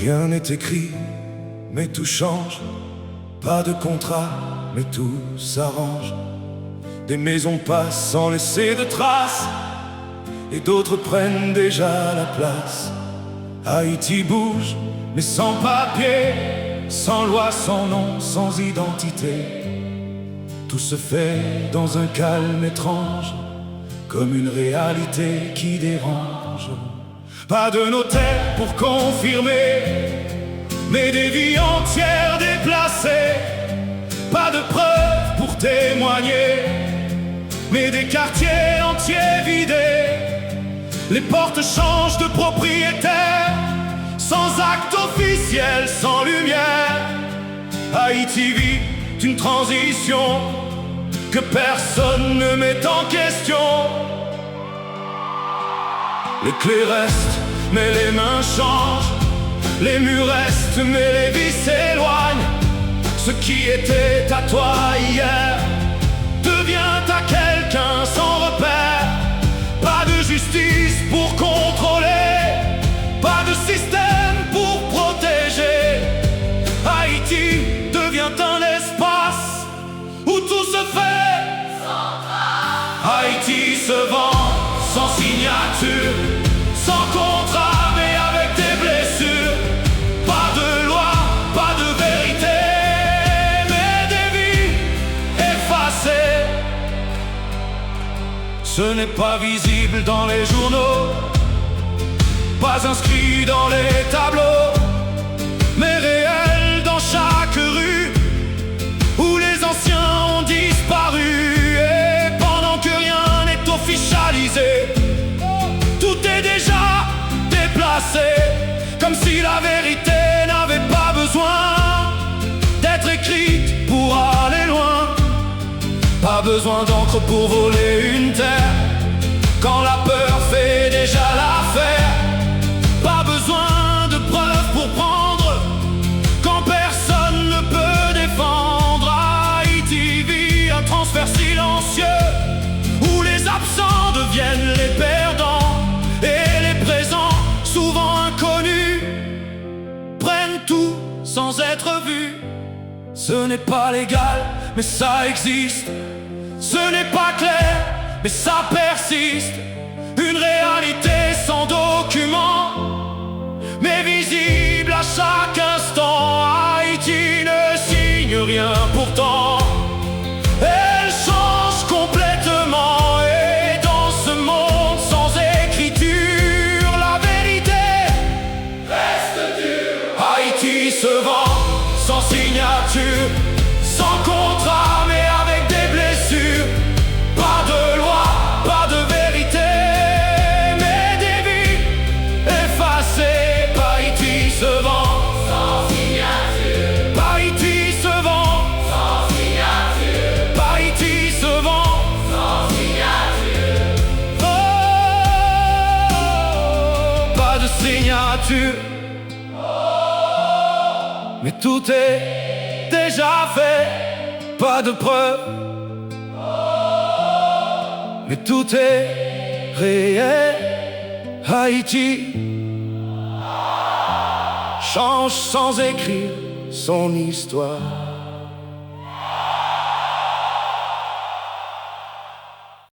Rien n'est écrit, mais tout change. Pas de contrat, mais tout s'arrange. Des maisons passent sans laisser de traces, et d'autres prennent déjà la place. Haïti bouge, mais sans papier, sans loi, sans nom, sans identité. Tout se fait dans un calme étrange, comme une réalité qui dérange. Pas de notaire pour confirmer, mais des vies entières déplacées. Pas de preuves pour témoigner, mais des quartiers entiers vidés. Les portes changent de propriétaire, sans acte officiel, sans lumière. Haïti vit une transition que personne ne met en question. Les clés restent, mais les mains changent. Les murs restent, mais les vies s'éloignent. Ce qui était à toi hier devient à quelqu'un sans repère. Pas de justice pour contrôler, pas de système pour protéger. Haïti devient un espace où tout se fait sans trace. Haïti se vend sans signature, sans contrat, mais avec des blessures. Pas de loi, pas de vérité, mais des vies effacées. Ce n'est pas visible dans les journaux, pas inscrit dans les tableaux, mais réel dans chaque rue où les anciens ont disparu. Et pendant que rien n'est officialisé, tout est déjà déplacé, comme si la vérité n'avait pas besoin d'être écrite pour aller loin. Pas besoin d'encre pour voler une terre, quand la peur fait déjà l'affaire. Pas besoin de preuves pour prendre, quand personne ne peut défendre. Haïti vit un transfert silencieux, où les absents deviennent les perdants, et les présents, souvent inconnus, prennent tout sans être vus. Ce n'est pas légal, mais ça existe. Ce n'est pas clair, mais ça persiste. Une réalité sans document, mais visible à chaque instant. Haïti ne signe rien pourtant, elle change complètement. Et dans ce monde sans écriture, la vérité reste dure. Haïti se vend sans signature, sans contrat, mais avec des blessures. Pas de loi, pas de vérité, mais des vies effacées. Haïti se vend sans signature. Haïti se vend sans signature. Haïti se vend sans signature. Oh, pas de signature. Mais tout est déjà fait. Pas de preuves, mais tout est réel. Haïti change sans écrire son histoire.